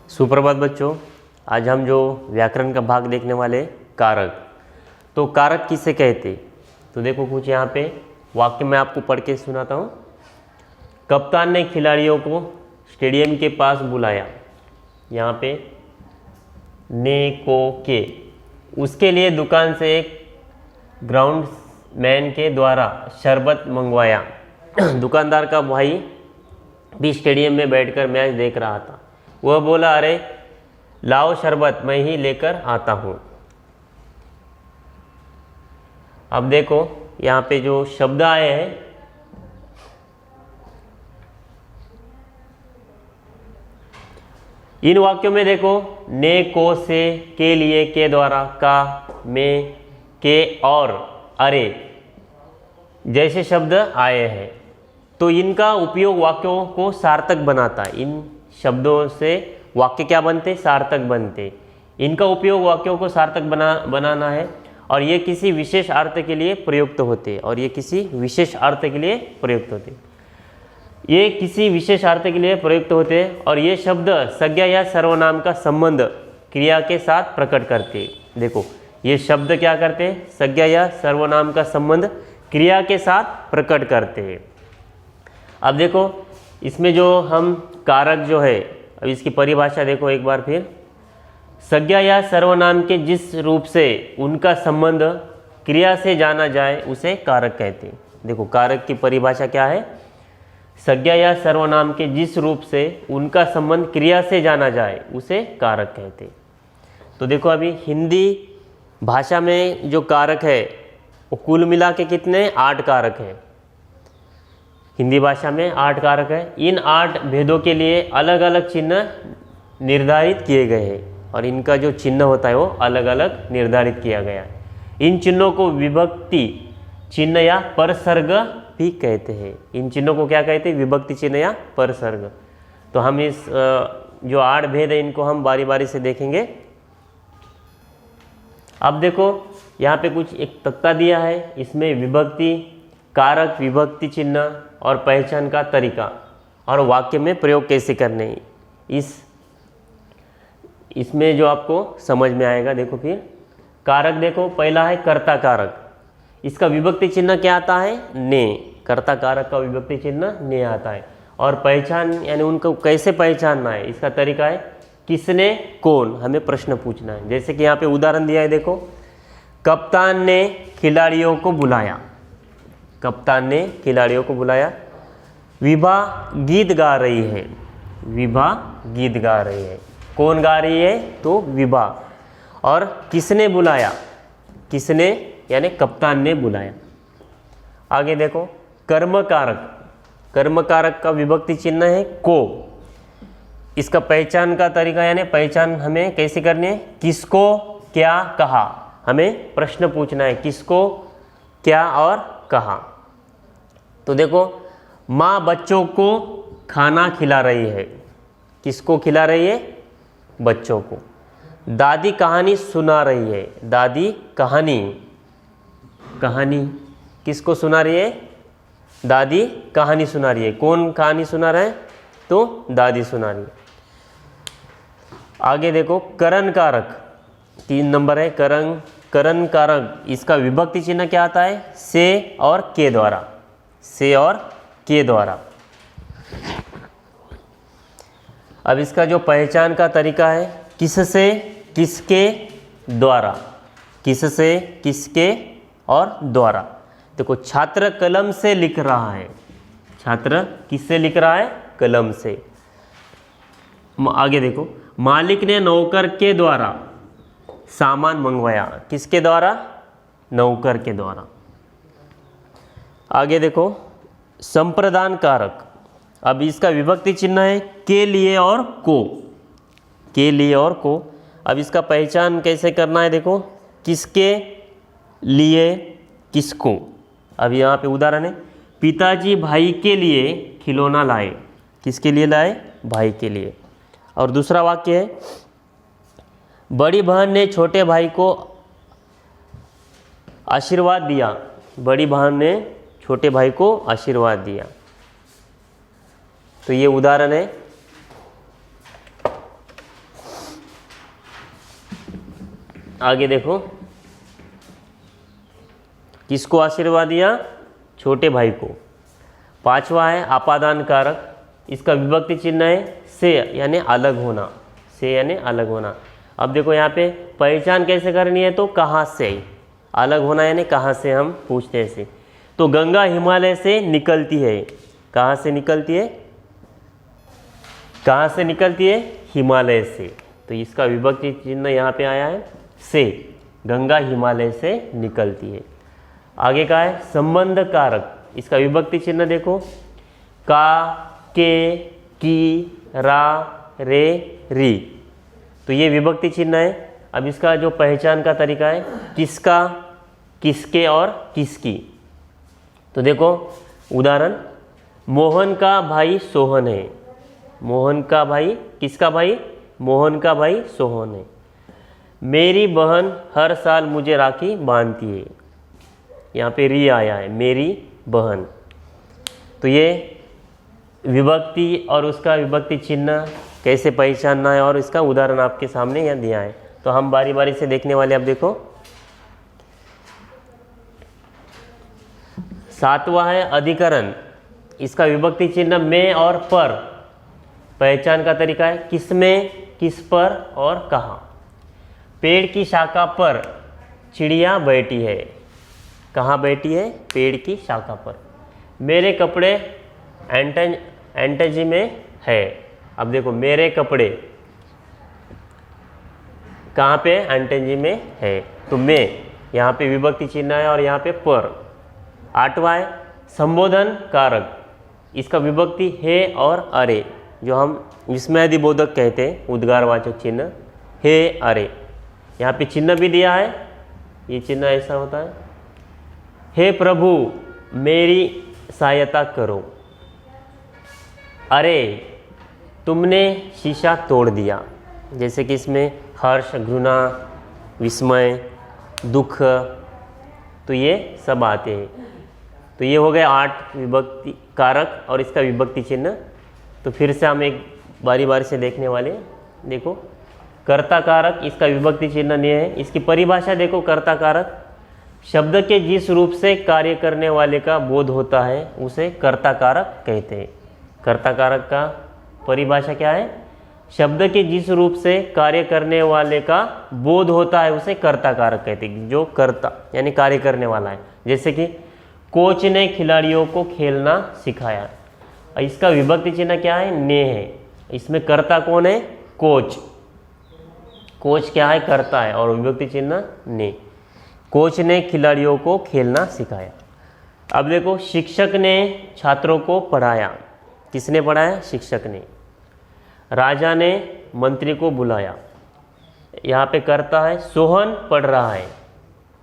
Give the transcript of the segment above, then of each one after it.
सुप्रभात बच्चों, आज हम जो व्याकरण का भाग देखने वाले कारक। तो कारक किसे कहते? तो देखो कुछ यहाँ पे वाक्य मैं आपको पढ़ के सुनाता हूँ। कप्तान ने खिलाड़ियों को स्टेडियम के पास बुलाया। यहाँ पे ने को के, उसके लिए दुकान से एक ग्राउंड मैन के द्वारा शरबत मंगवाया। दुकानदार का भाई भी स्टेडियम में बैठकर मैच देख रहा था। वह बोला, अरे लाओ शरबत, मैं ही लेकर आता हूँ। अब देखो यहाँ पे जो शब्द आए हैं, इन वाक्यों में देखो ने को से, के लिए के द्वारा, का, में, के और अरे जैसे शब्द आए हैं। तो इनका उपयोग वाक्यों को सार्थक बनाता है। इन शब्दों से वाक्य क्या बनते? सार्थक बनते। इनका उपयोग वाक्यों को सार्थक बनाना है और ये किसी विशेष अर्थ के लिए प्रयुक्त होते और ये किसी विशेष अर्थ के लिए प्रयुक्त होते। ये किसी विशेष अर्थ के लिए प्रयुक्त होते और ये शब्द संज्ञा या सर्वनाम का संबंध क्रिया के साथ प्रकट करते। देखो ये शब्द क्या करते? संज्ञा या सर्वनाम का संबंध क्रिया के साथ प्रकट करते हैं। अब देखो इसमें जो हम कारक जो है, अब इसकी परिभाषा देखो एक बार फिर। संज्ञा या सर्वनाम के जिस रूप से उनका संबंध क्रिया से जाना जाए उसे कारक कहते हैं। देखो कारक की परिभाषा क्या है? संज्ञा या सर्वनाम के जिस रूप से उनका संबंध क्रिया से जाना जाए उसे कारक कहते हैं। तो देखो अभी हिंदी भाषा में जो कारक है वो कुल मिला के कितने? 8 कारक हैं। हिंदी भाषा में 8 कारक है। इन 8 भेदों के लिए अलग अलग चिन्ह निर्धारित किए गए हैं और इनका जो चिन्ह होता है वो अलग अलग निर्धारित किया गया है। इन चिन्हों को विभक्ति चिन्ह या परसर्ग भी कहते हैं। इन चिन्हों को क्या कहते हैं? विभक्ति चिन्ह या परसर्ग। तो हम इस जो 8 भेद है इनको हम बारी बारी से देखेंगे। अब देखो यहाँ पे कुछ एक तख्ता दिया है, इसमें विभक्ति, कारक, विभक्ति चिन्ह और पहचान का तरीका और वाक्य में प्रयोग कैसे करने, इसमें जो आपको समझ में आएगा। देखो फिर कारक देखो, पहला है कर्ता कारक। इसका विभक्ति चिन्ह क्या आता है? ने। कर्ता कारक का विभक्ति चिन्ह ने आता है। और पहचान यानी उनको कैसे पहचानना है, इसका तरीका है किसने, कौन, हमें प्रश्न पूछना है। जैसे कि यहाँ पे उदाहरण दिया है, देखो कप्तान ने खिलाड़ियों को बुलाया। कप्तान ने खिलाड़ियों को बुलाया। विभा गीत गा रही है। विभा गीत गा रही है। कौन गा रही है? तो विभा। और किसने बुलाया? किसने यानी कप्तान ने बुलाया। आगे देखो कर्म कारक। कर्म कारक का विभक्ति चिन्ह है को। इसका पहचान का तरीका यानी पहचान हमें कैसे करनी है? किसको क्या कहा, हमें प्रश्न पूछना है किसको क्या और कहा। तो देखो माँ बच्चों को खाना खिला रही है। किसको खिला रही है? बच्चों को। दादी कहानी सुना रही है। दादी कहानी, कहानी किसको सुना रही है? दादी कहानी सुना रही है। कौन कहानी सुना रहा है? तो दादी सुना रही है। आगे देखो करण कारक, 3 नंबर है करण। करण कारक, इसका विभक्ति चिन्ह क्या आता है? से और के द्वारा। से और के द्वारा। अब इसका जो पहचान का तरीका है किससे, किसके द्वारा। किससे, किसके और द्वारा। देखो छात्र कलम से लिख रहा है। छात्र किससे लिख रहा है? कलम से। आगे देखो मालिक ने नौकर के द्वारा सामान मंगवाया। किसके द्वारा? नौकर के द्वारा। आगे देखो संप्रदान कारक। अब इसका विभक्ति चिन्ह है के लिए और को। के लिए और को। अब इसका पहचान कैसे करना है? देखो किसके लिए, किसको। अब यहाँ पे उदाहरण है पिताजी भाई के लिए खिलौना लाए। किसके लिए लाए? भाई के लिए। और दूसरा वाक्य है बड़ी बहन ने छोटे भाई को आशीर्वाद दिया। बड़ी बहन ने छोटे भाई को आशीर्वाद दिया। तो ये उदाहरण है। आगे देखो, किसको आशीर्वाद दिया? छोटे भाई को। 5वां है आपादान कारक, इसका विभक्ति चिन्ह है से यानी अलग होना, से यानी अलग होना। अब देखो यहाँ पे पहचान कैसे करनी है, तो कहाँ से अलग होना यानी कहाँ से हम पूछते हैं से। तो गंगा हिमालय से निकलती है, कहाँ से निकलती है? कहाँ से निकलती है? हिमालय से। तो इसका विभक्ति चिन्ह यहाँ पे आया है से, गंगा हिमालय से निकलती है। आगे का है संबंध कारक, इसका विभक्ति चिन्ह देखो, का, के, की, रा, रे, री। तो ये विभक्ति चिन्ह है। अब इसका जो पहचान का तरीका है, किसका, किसके और किसकी। तो देखो उदाहरण, मोहन का भाई सोहन है। मोहन का भाई, किसका भाई? मोहन का भाई सोहन है। मेरी बहन हर साल मुझे राखी बांधती है। यहाँ पे री आया है, मेरी बहन। तो ये विभक्ति और उसका विभक्ति चिन्ह कैसे पहचानना है, और इसका उदाहरण आपके सामने यहाँ दिया है। तो हम बारी बारी से देखने वाले। अब देखो 7वां है अधिकरण, इसका विभक्ति चिन्ह में और पर। पहचान का तरीका है किसमें, किस पर और कहाँ। पेड़ की शाखा पर चिड़िया बैठी है। कहाँ बैठी है? पेड़ की शाखा पर। मेरे कपड़े एंटजी में है। अब देखो मेरे कपड़े कहाँ पे? एंटजी में है। तो मैं यहाँ पे विभक्ति चिन्ह है और यहाँ पे पर। 8वां है संबोधन कारक, इसका विभक्ति है और अरे, जो हम विस्मयादिबोधक कहते हैं, उद्गारवाचक चिन्ह है अरे। यहाँ पे चिन्ह भी दिया है, ये चिन्ह ऐसा होता है, हे प्रभु मेरी सहायता करो। अरे तुमने शीशा तोड़ दिया। जैसे कि इसमें हर्ष, घृणा, विस्मय, दुख, तो ये सब आते हैं। तो ये हो गए 8 विभक्ति कारक और इसका विभक्ति चिन्ह। तो फिर से हम एक बारी बारी से देखने वाले हैं। देखो कर्ता कारक, इसका विभक्ति चिन्ह नहीं है। इसकी परिभाषा देखो, कर्ता कारक शब्द के जिस रूप से कार्य करने वाले का बोध होता है उसे कर्ता कारक कहते हैं। कर्ता कारक का परिभाषा क्या है? शब्द के जिस रूप से कार्य करने वाले का बोध होता है उसे कर्ता कारक कहते हैं, जो कर्ता यानी कार्य करने वाला है। जैसे कि कोच ने खिलाड़ियों को खेलना सिखाया। इसका विभक्ति चिन्ह क्या है? ने है। इसमें कर्ता कौन है? कोच। कोच क्या है? कर्ता है और विभक्ति चिन्ह ने। कोच ने खिलाड़ियों को खेलना सिखाया। अब देखो शिक्षक ने छात्रों को पढ़ाया। किसने पढ़ाया? शिक्षक ने। राजा ने मंत्री को बुलाया। यहाँ पे कर्ता है, सोहन पढ़ रहा है।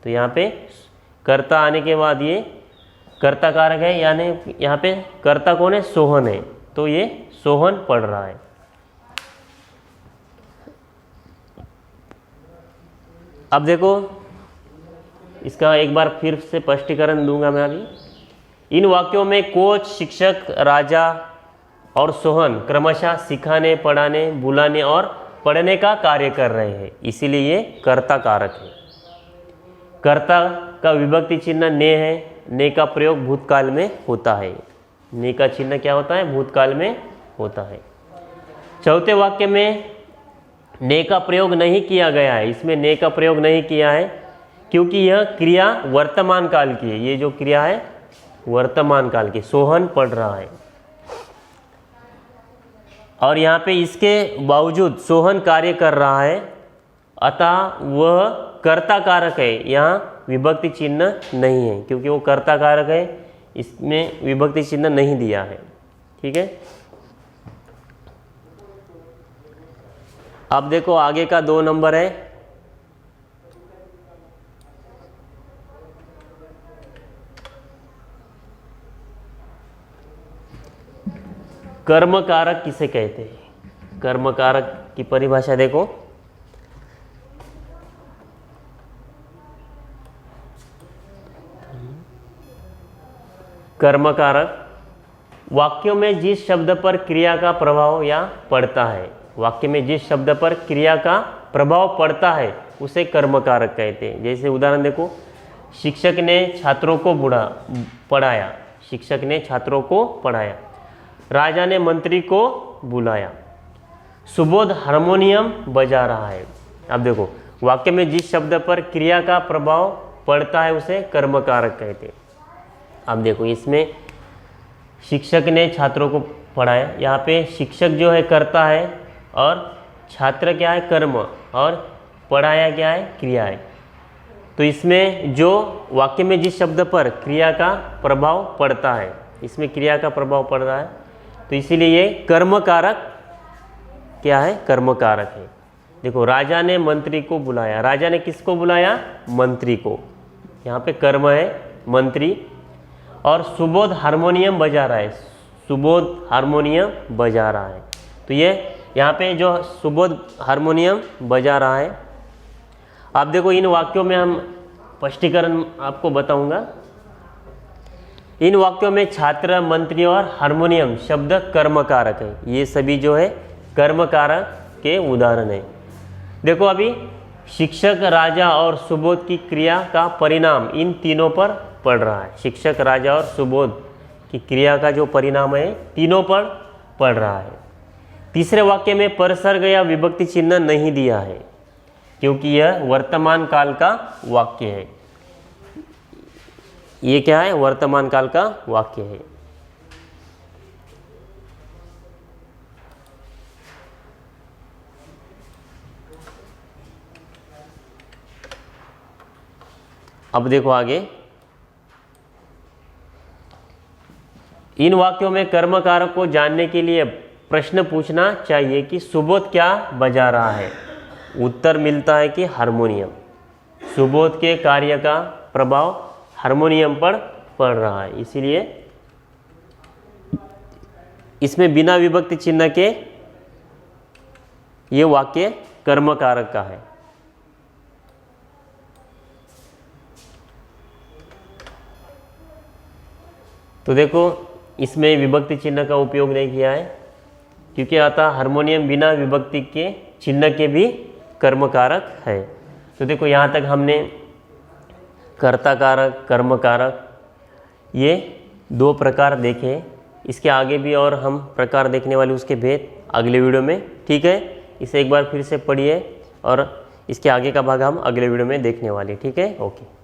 तो यहाँ पे कर्ता आने के बाद ये कर्ता कारक है, यानी यहाँ पे कर्ता कौन है? सोहन है। तो ये सोहन पढ़ रहा है। अब देखो इसका एक बार फिर से स्पष्टीकरण दूंगा मैं अभी। इन वाक्यों में कोच, शिक्षक, राजा और सोहन क्रमशः सिखाने, पढ़ाने, बुलाने और पढ़ने का कार्य कर रहे हैं, इसीलिए ये कर्ता कारक है। कर्ता का विभक्ति चिन्ह ने है। ने का प्रयोग भूतकाल में होता है। ने का चिन्ह क्या होता है? भूतकाल में होता है। चौथे वाक्य में ने का प्रयोग नहीं किया गया है। इसमें ने का प्रयोग नहीं किया है क्योंकि यह क्रिया वर्तमान काल की है। ये जो क्रिया है वर्तमान काल की, सोहन पढ़ रहा है। और यहाँ पे इसके बावजूद सोहन कार्य कर रहा है, अतः वह कर्ता कारक है। यहाँ विभक्ति चिन्ह नहीं है क्योंकि वो कर्ता कारक है, इसमें विभक्ति चिन्ह नहीं दिया है। ठीक है। अब देखो आगे का 2 नंबर है कर्म कारक किसे कहते हैं? कर्म कारक की परिभाषा देखो। कर्म कारक वाक्यों में जिस शब्द पर क्रिया का प्रभाव या पड़ता है। वाक्य में जिस शब्द पर क्रिया का प्रभाव पड़ता है उसे कर्मकारक कहते हैं। जैसे उदाहरण देखो, शिक्षक ने छात्रों को पढ़ाया, शिक्षक ने छात्रों को पढ़ाया। राजा ने मंत्री को बुलाया। सुबोध हारमोनियम बजा रहा है। अब देखो, वाक्य में जिस शब्द पर क्रिया का प्रभाव पड़ता है उसे कर्मकारक कहते हैं। अब देखो, इसमें शिक्षक ने छात्रों को पढ़ाया, यहाँ पे शिक्षक जो है कर्ता है और छात्र क्या है, कर्म, और पढ़ाया क्या है, क्रिया है। तो इसमें जो वाक्य में जिस शब्द पर क्रिया का प्रभाव पड़ता है, इसमें क्रिया का प्रभाव पड़ रहा है, तो इसीलिए ये कर्मकारक क्या है, कर्मकारक है। देखो, राजा ने मंत्री को बुलाया। राजा ने किसको बुलाया, मंत्री को। यहाँ पे कर्म है मंत्री। और सुबोध हारमोनियम बजा रहा है, सुबोध हारमोनियम बजा रहा है। तो ये यहाँ पे जो सुबोध हारमोनियम बजा रहा है। आप देखो, इन वाक्यों में हम स्पष्टीकरण आपको बताऊंगा। इन वाक्यों में छात्र, मंत्री और हारमोनियम शब्द कर्मकारक है। ये सभी जो है कर्मकारक के उदाहरण है। देखो, अभी शिक्षक, राजा और सुबोध की क्रिया का परिणाम इन तीनों पर पड़ रहा है। शिक्षक, राजा और सुबोध की क्रिया का जो परिणाम है तीनों पर पड़ रहा है। तीसरे वाक्य में परसर्ग या विभक्ति चिन्ह नहीं दिया है क्योंकि यह वर्तमान काल का वाक्य है। ये क्या है, वर्तमान काल का वाक्य है। अब देखो आगे, इन वाक्यों में कर्मकारक को जानने के लिए प्रश्न पूछना चाहिए कि सुबोध क्या बजा रहा है। उत्तर मिलता है कि हारमोनियम। सुबोध के कार्य का प्रभाव हारमोनियम पर पड़ रहा है, इसीलिए इसमें बिना विभक्ति चिन्ह के ये वाक्य कर्मकारक का है। तो देखो, इसमें विभक्ति चिन्ह का उपयोग नहीं किया है क्योंकि आता हारमोनियम बिना विभक्ति के चिन्ह के भी कर्मकारक है। तो देखो, यहाँ तक हमने कर्ताकारक, कर्मकारक ये दो प्रकार देखे। इसके आगे भी और हम प्रकार देखने वाले, उसके भेद अगले वीडियो में। ठीक है, इसे एक बार फिर से पढ़िए और इसके आगे का भाग हम अगले वीडियो में देखने वाले। ठीक है, ओके।